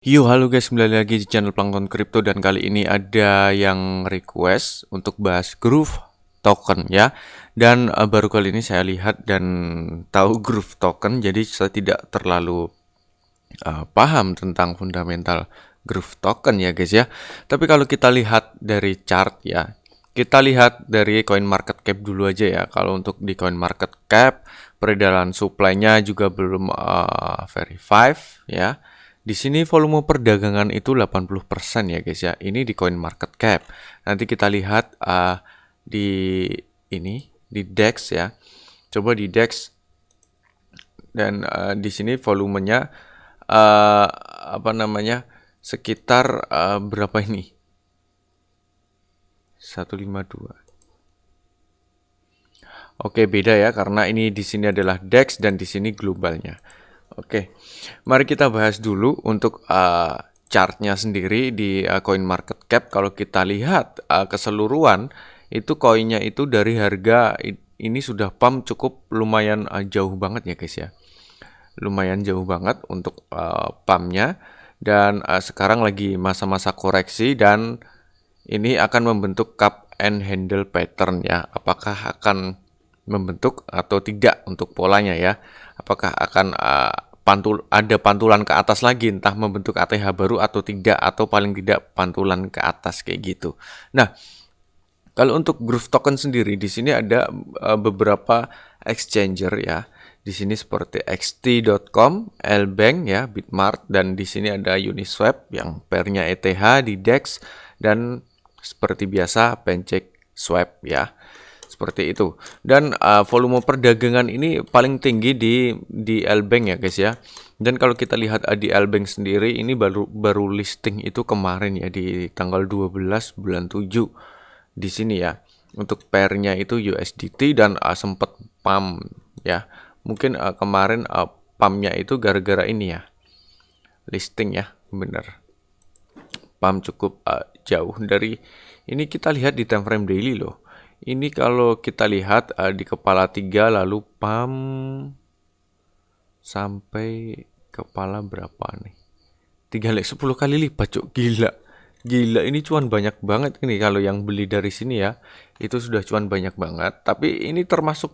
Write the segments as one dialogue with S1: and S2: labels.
S1: Yo, halo guys, kembali lagi di channel Plankton Crypto dan kali ini ada yang request untuk bahas Groove Token ya. Dan baru kali ini saya lihat dan tahu Groove Token, jadi saya tidak terlalu paham tentang fundamental Groove Token ya guys ya. Tapi kalau kita lihat dari chart ya, kita lihat dari coin market cap dulu aja ya. Kalau untuk di coin market cap, peredaran supply-nya juga belum verify ya. Di sini volume perdagangan itu 80% ya guys ya. Ini di coin market cap. Nanti kita lihat di di DEX ya. Coba di DEX dan di sini volumenya apa namanya? Sekitar berapa ini? 152. Oke, beda ya karena ini di sini adalah DEX dan di sini globalnya. Oke, mari kita bahas dulu untuk chartnya sendiri di coin market cap. Kalau kita lihat keseluruhan itu koinnya itu dari harga ini sudah pump cukup lumayan jauh banget ya guys ya. Lumayan jauh banget untuk pumpnya dan sekarang lagi masa-masa koreksi dan ini akan membentuk cup and handle pattern ya. Apakah akan membentuk atau tidak untuk polanya ya? Apakah akan ada pantulan ke atas lagi, entah membentuk ATH baru atau tidak, atau paling tidak pantulan ke atas kayak gitu. Nah, kalau untuk Groove Token sendiri di sini ada beberapa exchanger ya. Di sini seperti xt.com, Lbank ya, Bitmart, dan di sini ada Uniswap yang pairnya ETH di DEX dan seperti biasa PancakeSwap ya. Seperti itu. Dan volume perdagangan ini paling tinggi di Lbank ya guys ya. Dan kalau kita lihat di Lbank sendiri ini baru listing itu kemarin ya di tanggal 12 bulan 7 di sini ya. Untuk pairnya itu USDT dan sempat pump ya. Mungkin kemarin pumpnya itu gara-gara ini ya. Listing ya, bener. Pump cukup jauh dari ini kita lihat di time frame daily loh. Ini kalau kita lihat di kepala 3 lalu pump sampai kepala berapa nih? 10 kali lipat, cuk. Gila. Gila, ini cuan banyak banget ini kalau yang beli dari sini ya. Itu sudah cuan banyak banget, tapi ini termasuk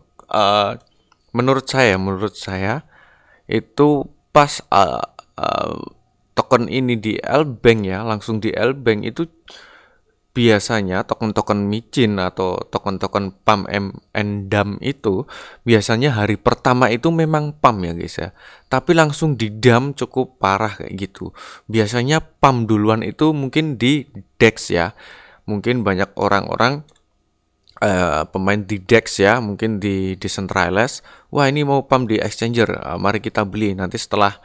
S1: menurut saya itu pas token ini di Lbank ya, langsung di Lbank itu biasanya token-token micin atau token-token pump and dump itu biasanya hari pertama itu memang pump ya guys ya. Tapi langsung di dump cukup parah kayak gitu. Biasanya pump duluan itu mungkin di DEX ya. Mungkin banyak orang-orang pemain di DEX ya, mungkin di decentralized. Wah, ini mau pump di exchanger. Mari kita beli. Nanti setelah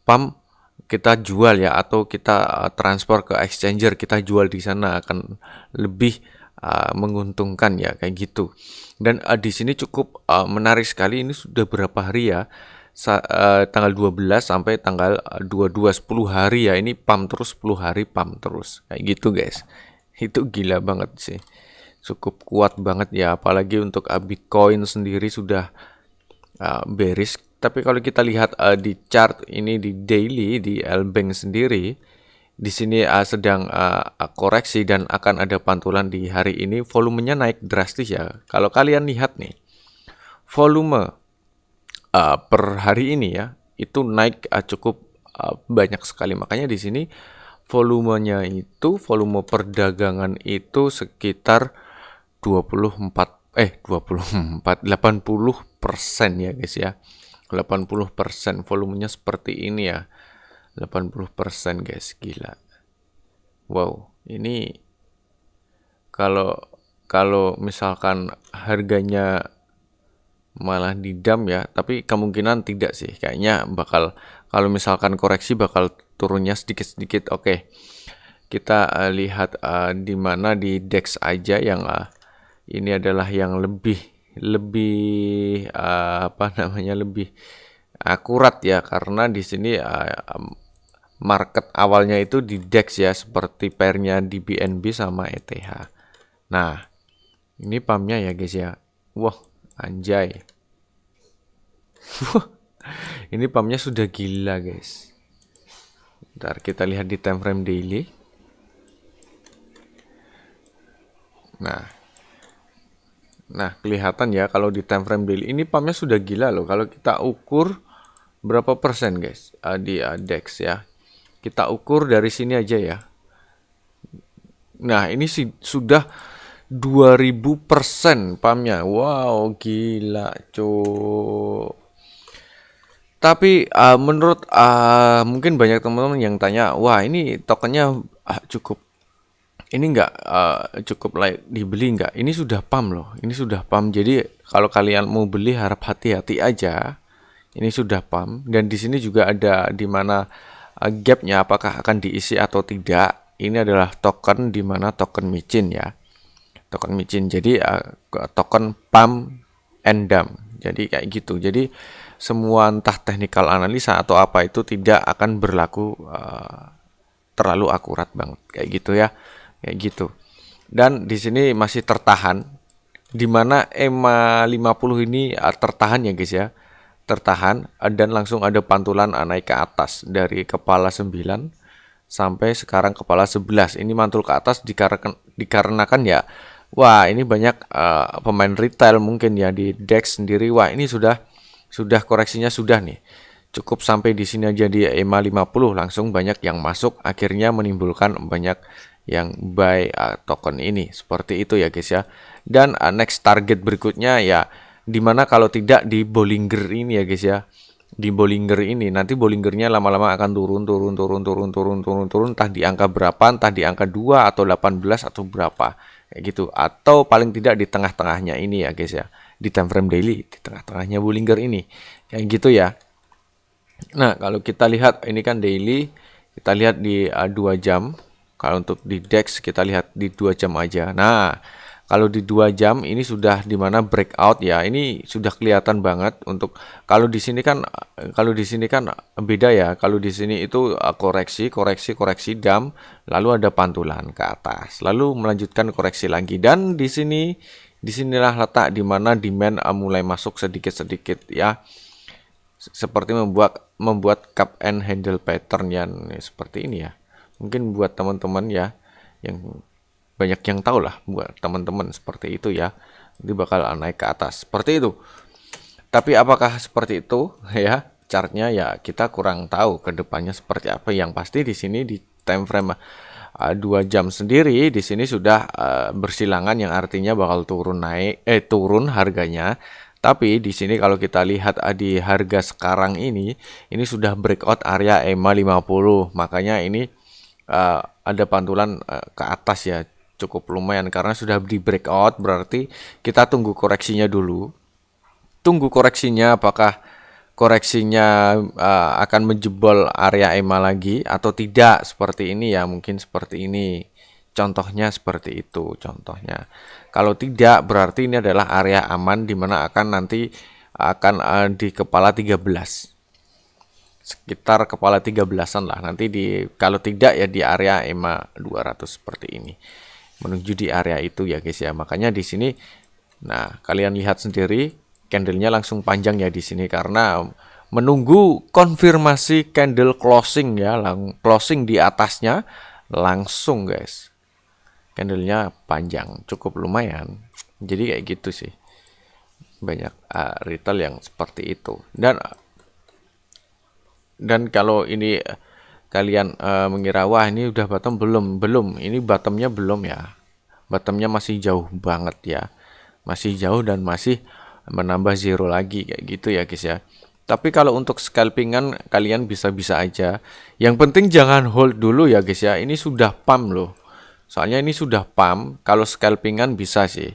S1: pump kita jual ya atau kita transfer ke exchanger, kita jual di sana akan lebih menguntungkan ya kayak gitu. Dan di sini cukup menarik sekali, ini sudah berapa hari ya, tanggal 12 sampai tanggal 22, 10 hari ya, ini pump terus, 10 hari pump terus kayak gitu guys. Itu gila banget sih, cukup kuat banget ya, apalagi untuk Bitcoin sendiri sudah bearish. Tapi kalau kita lihat di chart ini di daily di Lbank sendiri, di sini sedang koreksi dan akan ada pantulan di hari ini. Volumenya naik drastis ya. Kalau kalian lihat nih, volume per hari ini ya itu naik cukup banyak sekali. Makanya di sini volumenya itu volume perdagangan itu sekitar 80% ya guys ya. 80% volumenya seperti ini ya. 80% guys, gila. Wow, ini kalau kalau misalkan harganya malah didam ya, tapi kemungkinan tidak sih. Kayaknya bakal kalau misalkan koreksi bakal turunnya sedikit-sedikit. Oke. Kita lihat di mana di DEX aja yang ini adalah yang lebih lebih apa namanya lebih akurat ya karena di sini market awalnya itu di DEX ya seperti pairnya di BNB sama ETH. Nah, ini pumpnya ya guys ya. Wah, anjay. Ini pumpnya sudah gila guys. Ntar kita lihat di time frame daily. Nah, kelihatan ya kalau di time frame daily ini pumpnya sudah gila loh. Kalau kita ukur berapa persen guys di DEX ya. Kita ukur dari sini aja ya. Nah, ini sih sudah 2000% pumpnya. Wow, gila cuk. Tapi menurut mungkin banyak teman-teman yang tanya, wah ini tokennya cukup ini nggak cukup dibeli nggak? Ini sudah pump loh, ini sudah pump. Jadi kalau kalian mau beli harap hati-hati aja. Ini sudah pump dan di sini juga ada di mana gapnya apakah akan diisi atau tidak. Ini adalah token di mana token micin ya, token micin. Jadi token pump and dump. Jadi kayak gitu. Jadi semua entah technical analisa atau apa itu tidak akan berlaku terlalu akurat banget kayak gitu ya. Kayak gitu. Dan di sini masih tertahan di mana EMA 50 ini tertahan ya guys ya. Tertahan dan langsung ada pantulan naik ke atas dari kepala 9 sampai sekarang kepala 11. Ini mantul ke atas dikarenakan ya wah ini banyak pemain retail mungkin ya di DEX sendiri. Wah ini sudah koreksinya sudah nih. Cukup sampai di sini aja di EMA 50 langsung banyak yang masuk, akhirnya menimbulkan banyak yang buy token ini. Seperti itu ya guys ya. Dan next target berikutnya ya dimana kalau tidak di Bollinger ini ya guys ya. Di Bollinger ini nanti Bollingernya lama-lama akan turun entah di angka berapa, entah di angka 2 atau 18 atau berapa kayak gitu, atau paling tidak di tengah-tengahnya ini ya guys ya, di time frame daily di tengah-tengahnya Bollinger ini kayak gitu ya. Nah kalau kita lihat ini kan daily, kita lihat di 2 jam. Kalau untuk di DEX kita lihat di 2 jam aja. Nah kalau di 2 jam ini sudah dimana breakout ya, ini sudah kelihatan banget. Untuk kalau di sini kan beda ya. Kalau di sini itu koreksi dump, lalu ada pantulan ke atas, lalu melanjutkan koreksi lagi. Dan disinilah letak dimana demand mulai masuk sedikit-sedikit ya, seperti membuat cup and handle pattern yang seperti ini ya. Mungkin buat teman-teman ya yang banyak yang tahu lah, buat teman-teman seperti itu ya, nanti bakal naik ke atas seperti itu. Tapi apakah seperti itu ya chartnya ya, kita kurang tahu ke depannya seperti apa. Yang pasti di sini di time frame 2 jam sendiri di sini sudah bersilangan, yang artinya bakal turun harganya. Tapi di sini kalau kita lihat di harga sekarang ini sudah breakout area EMA 50, makanya ini ada pantulan ke atas ya, cukup lumayan karena sudah di breakout. Berarti kita tunggu koreksinya dulu. Tunggu koreksinya, apakah koreksinya akan menjebol area EMA lagi atau tidak, seperti ini ya, mungkin seperti ini. Contohnya seperti itu contohnya. Kalau tidak berarti ini adalah area aman di mana akan di kepala 13. Sekitar kepala 13-an lah nanti kalau tidak ya di area EMA 200 seperti ini, menuju di area itu ya guys ya. Makanya di sini nah kalian lihat sendiri candlenya langsung panjang ya di sini karena menunggu konfirmasi candle closing ya, closing di atasnya langsung guys, candlenya panjang cukup lumayan. Jadi kayak gitu sih, banyak retail yang seperti itu. Dan kalau ini kalian mengira wah ini udah bottom, belum, ini bottomnya belum ya, bottomnya masih jauh banget ya, masih jauh dan masih menambah zero lagi kayak gitu ya guys ya. Tapi kalau untuk scalpingan kalian bisa-bisa aja, yang penting jangan hold dulu ya guys ya. Ini sudah pump loh, soalnya ini sudah pump. Kalau scalpingan bisa sih,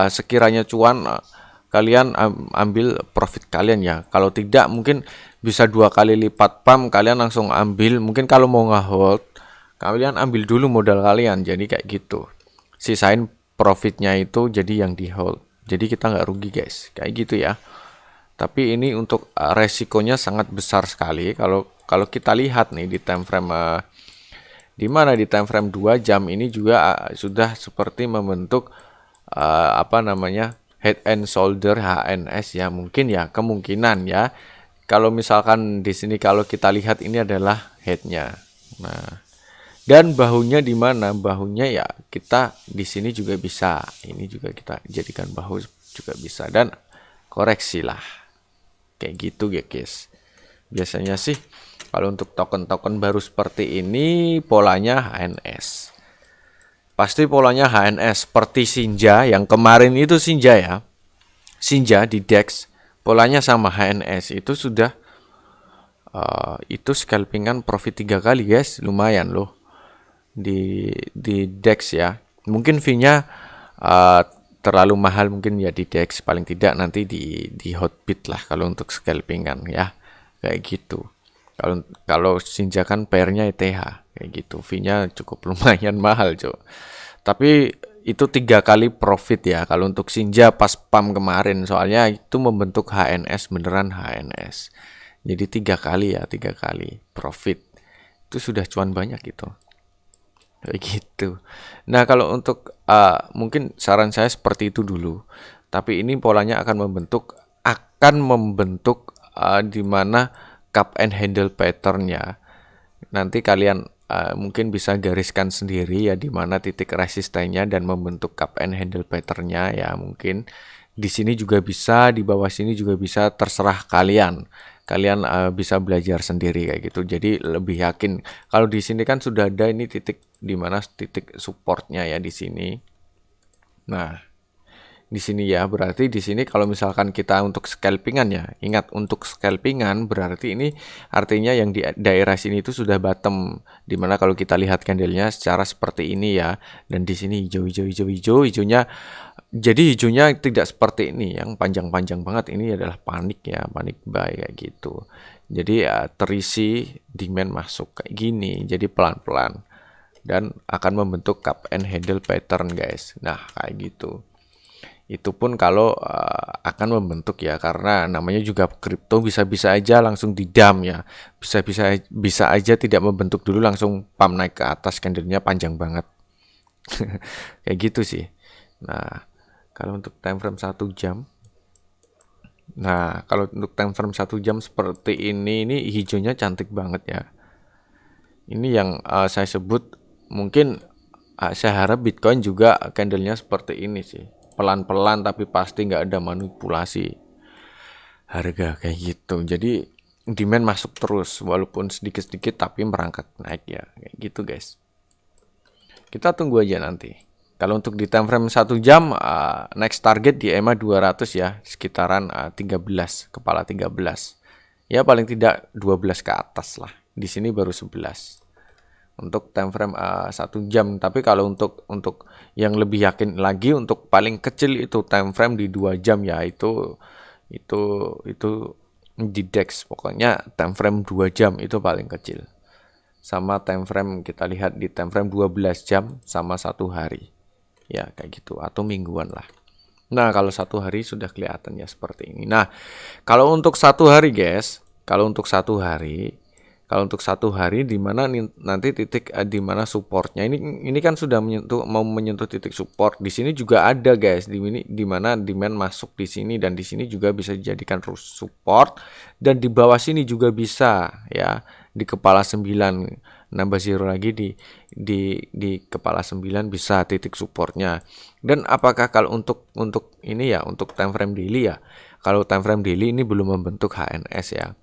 S1: sekiranya cuan kalian ambil profit kalian ya. Kalau tidak mungkin bisa 2 kali lipat pump, kalian langsung ambil. Mungkin kalau mau nge-hold kalian ambil dulu modal kalian, jadi kayak gitu, sisain profitnya itu jadi yang di hold, jadi kita nggak rugi guys, kayak gitu ya. Tapi ini untuk resikonya sangat besar sekali kalau kita lihat nih di time frame di mana di time frame 2 jam ini juga sudah seperti membentuk head and shoulder HNS ya, mungkin ya, kemungkinan ya. kalau misalkan di sini kalau kita lihat ini adalah headnya. Nah, dan bahunya di mana? Bahunya ya kita di sini juga bisa. Ini juga kita jadikan bahu juga bisa, dan koreksi lah. Kayak gitu ya guys. Biasanya sih kalau untuk token-token baru seperti ini polanya HNS. Pasti polanya HNS seperti Sinja yang kemarin itu Sinja ya. Sinja di DEX polanya sama HNS itu sudah itu scalpingan profit 3 kali guys, lumayan loh di DEX ya. Mungkin fee-nya terlalu mahal mungkin ya di DEX, paling tidak nanti di Hotbit lah kalau untuk scalpingan ya, kayak gitu. Kalau Sinja kan pairnya ETH kayak gitu, fee-nya cukup lumayan mahal cok. Tapi itu 3 kali profit ya kalau untuk Sinja pas pam kemarin, soalnya itu membentuk HNS, beneran HNS. Jadi 3 kali ya, 3 kali profit itu sudah cuan banyak gitu. Kayak gitu. Nah, kalau untuk mungkin saran saya seperti itu dulu. Tapi ini polanya akan membentuk di mana cup and handle patternnya. Nanti kalian mungkin bisa gariskan sendiri ya di mana titik resistennya dan membentuk cup and handle patternnya ya. Mungkin di sini juga bisa, di bawah sini juga bisa, terserah kalian. Kalian bisa belajar sendiri kayak gitu. Jadi lebih yakin. Kalau di sini kan sudah ada ini titik di mana titik supportnya ya di sini. Nah, di sini ya berarti di sini kalau misalkan kita untuk scalpingan ya, ingat untuk scalpingan berarti ini artinya yang di daerah sini itu sudah bottom, dimana kalau kita lihat candlenya secara seperti ini ya, dan di sini hijaunya, jadi hijaunya tidak seperti ini yang panjang-panjang banget, ini adalah panik ya, panik buy kayak gitu. Jadi ya terisi demand masuk kayak gini, jadi pelan-pelan dan akan membentuk cup and handle pattern guys. Nah kayak gitu. Itu pun kalau akan membentuk ya, karena namanya juga kripto, bisa-bisa aja langsung didam ya, bisa aja tidak membentuk dulu langsung pump naik ke atas, candlenya panjang banget. Kayak gitu sih. Nah kalau untuk time frame 1 jam, nah kalau untuk time frame 1 jam seperti ini hijaunya cantik banget ya. Ini yang saya sebut, mungkin saya harap Bitcoin juga candlenya seperti ini sih, pelan-pelan tapi pasti nggak ada manipulasi harga kayak gitu. Jadi demand masuk terus walaupun sedikit-sedikit tapi merangkak naik ya, kayak gitu guys. Kita tunggu aja nanti. Kalau untuk di time frame 1 jam, next target di EMA 200 ya, sekitaran 13, kepala 13. Ya paling tidak 12 ke atas lah. Di sini baru 11. Untuk time frame 1 jam. Tapi kalau untuk yang lebih yakin lagi, untuk paling kecil itu time frame di 2 jam ya, itu di DEX pokoknya time frame 2 jam itu paling kecil. Sama time frame kita lihat di time frame 12 jam sama 1 hari. Ya kayak gitu, atau mingguan lah. Nah kalau 1 hari sudah kelihatan ya seperti ini. Nah kalau untuk 1 hari guys, kalau untuk 1 hari di mana nanti titik di mana supportnya ini kan sudah mau menyentuh titik support. Di sini juga ada guys, di mana demand masuk di sini, dan di sini juga bisa dijadikan support, dan di bawah sini juga bisa ya, di kepala 9 nambah zero lagi di kepala 9 bisa titik supportnya. Dan apakah kalau untuk ini ya, untuk time frame daily ya, kalau time frame daily ini belum membentuk HNS ya,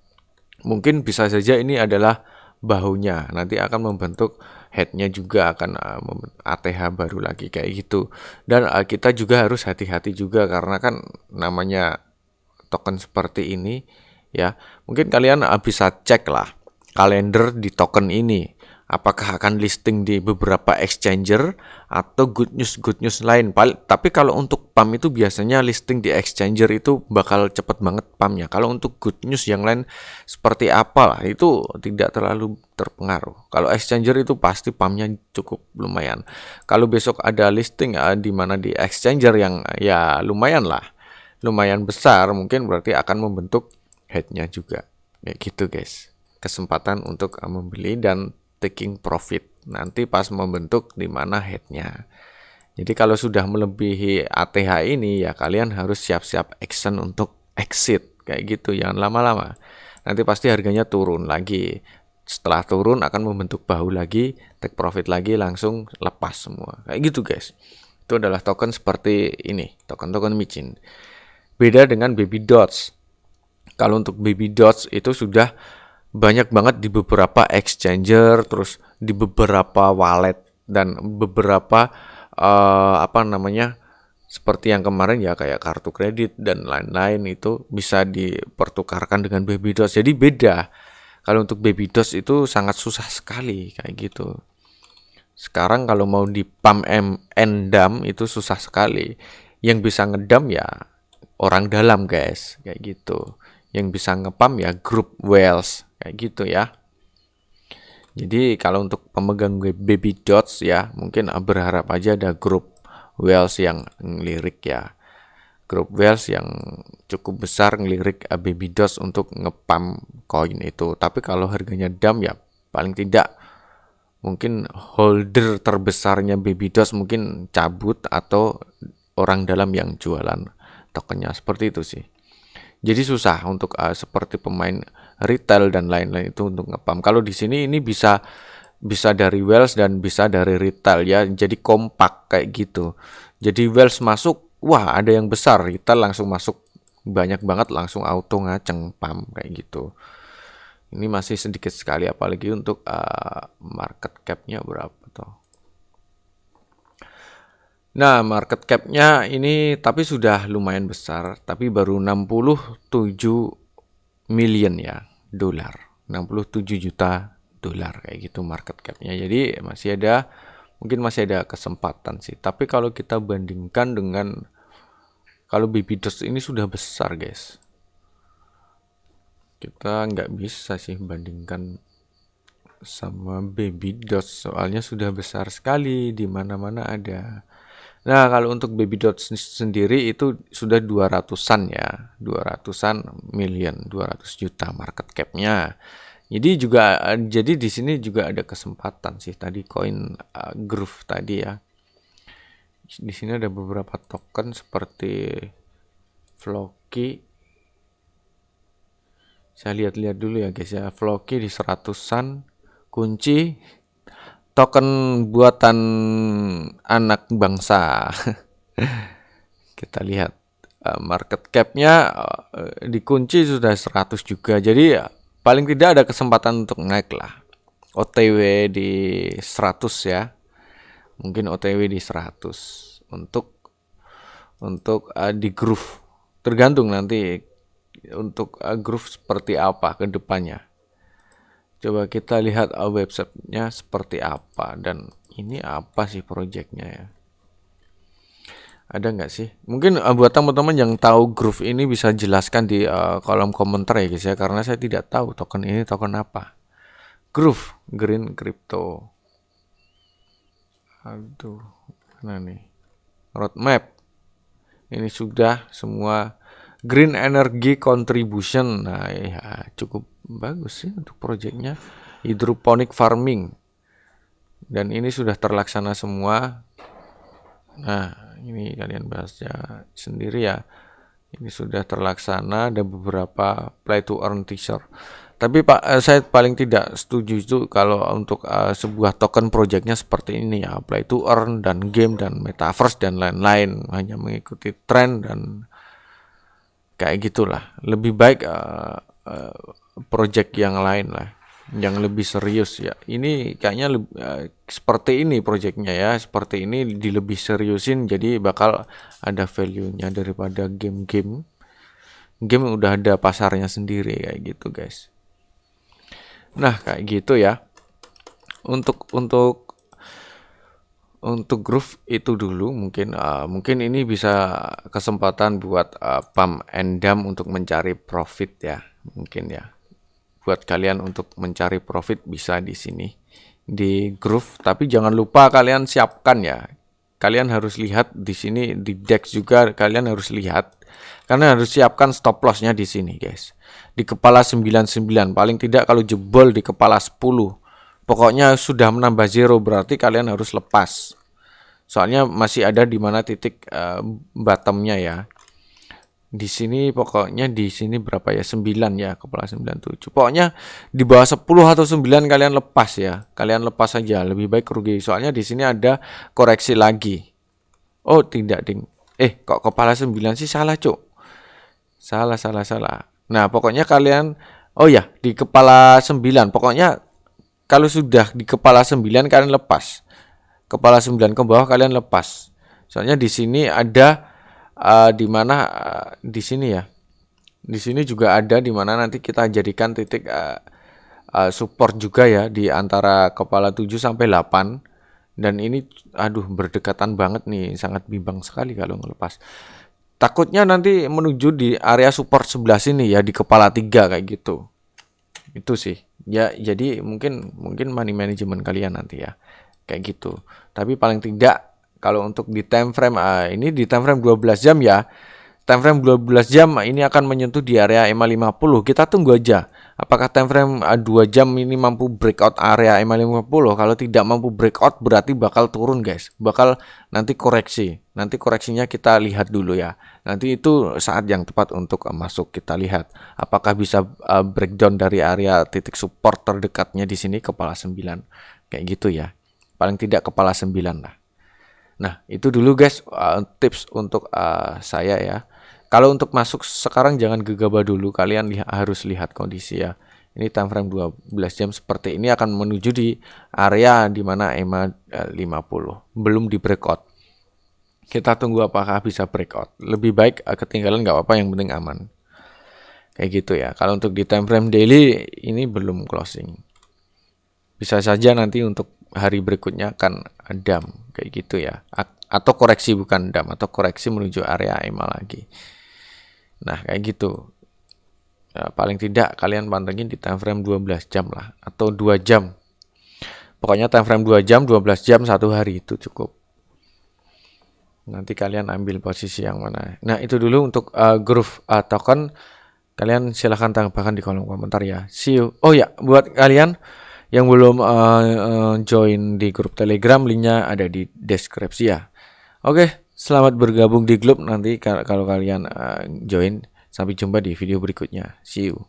S1: mungkin bisa saja ini adalah bahunya, nanti akan membentuk headnya juga, akan ATH baru lagi kayak gitu. Dan kita juga harus hati-hati juga, karena kan namanya token seperti ini ya, mungkin kalian bisa cek lah kalender di token ini, apakah akan listing di beberapa exchanger atau good news lain. Tapi kalau untuk pump itu biasanya listing di exchanger itu bakal cepet banget pumpnya. Kalau untuk good news yang lain seperti apalah itu tidak terlalu terpengaruh. Kalau exchanger itu pasti pumpnya cukup lumayan. Kalau besok ada listing di mana di exchanger yang ya lumayan besar, mungkin berarti akan membentuk headnya juga kayak gitu guys. Kesempatan untuk membeli dan taking profit nanti pas membentuk di mana headnya. Jadi kalau sudah melebihi ATH ini ya, kalian harus siap-siap action untuk exit kayak gitu, jangan lama-lama. nanti pasti harganya turun lagi. Setelah turun akan membentuk bahu lagi, take profit lagi, langsung lepas semua. Kayak gitu guys. Itu adalah token seperti ini, token-token micin. Beda dengan baby dots. Kalau untuk baby dots itu sudah banyak banget di beberapa exchanger, terus di beberapa wallet dan beberapa seperti yang kemarin ya kayak kartu kredit dan lain-lain itu bisa dipertukarkan dengan baby dots. Jadi beda. Kalau untuk baby dots itu sangat susah sekali kayak gitu. Sekarang kalau mau di pump and dump itu susah sekali. Yang bisa ngedam ya orang dalam guys, kayak gitu. Yang bisa ngepump ya grup whales, kayak gitu ya. Jadi kalau untuk pemegang baby dots ya mungkin berharap aja ada grup whales yang ngelirik ya. Grup whales yang cukup besar ngelirik baby dots untuk ngepump koin itu. Tapi kalau harganya dump ya paling tidak mungkin holder terbesarnya baby dots mungkin cabut atau orang dalam yang jualan tokennya, seperti itu sih. Jadi susah untuk seperti pemain retail dan lain-lain itu untuk ngepump. Kalau di sini ini bisa dari whales dan bisa dari retail ya. Jadi kompak kayak gitu. Jadi whales masuk, wah ada yang besar, retail langsung masuk banyak banget, langsung auto ngaceng pump kayak gitu. Ini masih sedikit sekali, apalagi untuk market cap-nya berapa tuh. Nah, market cap-nya ini tapi sudah lumayan besar, tapi baru 67 million ya dolar, 67 juta dolar kayak gitu market cap-nya. Jadi mungkin masih ada kesempatan sih. Tapi kalau kita bandingkan dengan kalau baby dots ini sudah besar guys, kita nggak bisa sih bandingkan sama baby dots soalnya sudah besar sekali, di mana-mana ada. Nah, kalau untuk baby dots sendiri itu sudah 200-an ya, 200-an million, 200 juta market cap-nya. Jadi di sini juga ada kesempatan sih tadi koin Groove tadi ya. Di sini ada beberapa token seperti Floki. Saya lihat-lihat dulu ya guys ya. Floki di 100-an, kunci token buatan anak bangsa. Kita lihat market cap-nya dikunci sudah 100 juga. Jadi paling tidak ada kesempatan untuk naik lah. OTW di 100 ya. Mungkin OTW di 100 untuk di Groove. Tergantung nanti untuk Groove seperti apa ke depannya. Coba kita lihat websitenya seperti apa, dan ini apa sih projectnya ya? Ada nggak sih? Mungkin buat teman-teman yang tahu Groove ini bisa jelaskan di kolom komentar ya guys ya, karena saya tidak tahu token ini token apa. Groove, Green Crypto. Aduh, mana nih? Roadmap. Ini sudah semua Green Energy Contribution. Nah, ya cukup bagus sih untuk proyeknya. Hydroponic farming. Dan ini sudah terlaksana semua. Nah, ini kalian bahasnya sendiri ya. Ini sudah terlaksana, ada beberapa play to earn teaser. Tapi Pak, saya paling tidak setuju itu kalau untuk sebuah token projectnya seperti ini ya, play to earn dan game dan metaverse dan lain-lain, hanya mengikuti tren dan kayak gitulah. Lebih baik project yang lain lah, yang lebih serius ya. Ini kayaknya seperti ini projectnya ya, seperti ini lebih seriusin, jadi bakal ada value-nya daripada game udah ada pasarnya sendiri kayak gitu guys. Nah kayak gitu ya. Untuk Groove itu dulu mungkin ini bisa kesempatan buat pump and dump untuk mencari profit ya, mungkin ya. Buat kalian untuk mencari profit bisa di sini di Groove, tapi jangan lupa kalian siapkan ya. Kalian harus lihat di sini di DEX juga, kalian harus lihat karena harus siapkan stop loss-nya di sini guys. Di kepala 99, paling tidak kalau jebol di kepala 10. Pokoknya sudah menambah zero berarti kalian harus lepas. Soalnya masih ada di mana titik bottomnya ya. di sini pokoknya di sini berapa ya? 9 ya, kepala 97. Pokoknya di bawah 10 atau 9 kalian lepas ya. Kalian lepas saja, lebih baik rugi. Soalnya di sini ada koreksi lagi. Oh, tidak, ding. Kok kepala 9 sih, salah, Cuk. Salah. Nah, pokoknya kalian, oh ya, di kepala 9. Pokoknya kalau sudah di kepala 9 kalian lepas. Kepala 9 ke bawah kalian lepas. Soalnya di sini ada di mana di sini ya. Di sini juga ada di mana nanti kita jadikan titik support juga ya di antara kepala 7 sampai 8. Dan ini aduh berdekatan banget nih, sangat bimbang sekali kalau ngelepas. Takutnya nanti menuju di area support sebelah sini ya, di kepala 3 kayak gitu. Itu sih. Ya, jadi mungkin money management kalian nanti ya. Kayak gitu. Tapi paling tidak kalau untuk di time frame ini di time frame 12 jam ya. Time frame 12 jam ini akan menyentuh di area EMA 50. Kita tunggu aja. Apakah time frame 2 jam ini mampu breakout area EMA 50? Kalau tidak mampu breakout berarti bakal turun, guys. Bakal nanti koreksi. Nanti koreksinya kita lihat dulu ya. Nanti itu saat yang tepat untuk masuk, kita lihat apakah bisa breakdown dari area titik support terdekatnya di sini kepala 9. Kayak gitu ya. Paling tidak kepala 9 lah. Nah, itu dulu guys tips untuk saya ya. Kalau untuk masuk sekarang jangan gegabah dulu, kalian harus lihat kondisi ya. Ini time frame 12 jam seperti ini akan menuju di area di mana EMA 50. Belum di breakout. Kita tunggu apakah bisa breakout. Lebih baik ketinggalan nggak apa-apa, yang penting aman. Kayak gitu ya. Kalau untuk di time frame daily ini belum closing. Bisa saja nanti untuk hari berikutnya akan dump kayak gitu ya. Atau koreksi, bukan dump, atau koreksi menuju area EMA lagi. Nah, kayak gitu. Ya, paling tidak kalian pantengin di time frame 12 jam lah, atau 2 jam. Pokoknya time frame 2 jam, 12 jam, 1 hari itu cukup. Nanti kalian ambil posisi yang mana. Nah, itu dulu untuk groove token. Kalian silahkan tambahkan di kolom komentar ya. See you. Oh ya, buat kalian yang belum join di grup Telegram, linknya ada di deskripsi ya. Oke, selamat bergabung di grup nanti kalau kalian join. Sampai jumpa di video berikutnya. See you.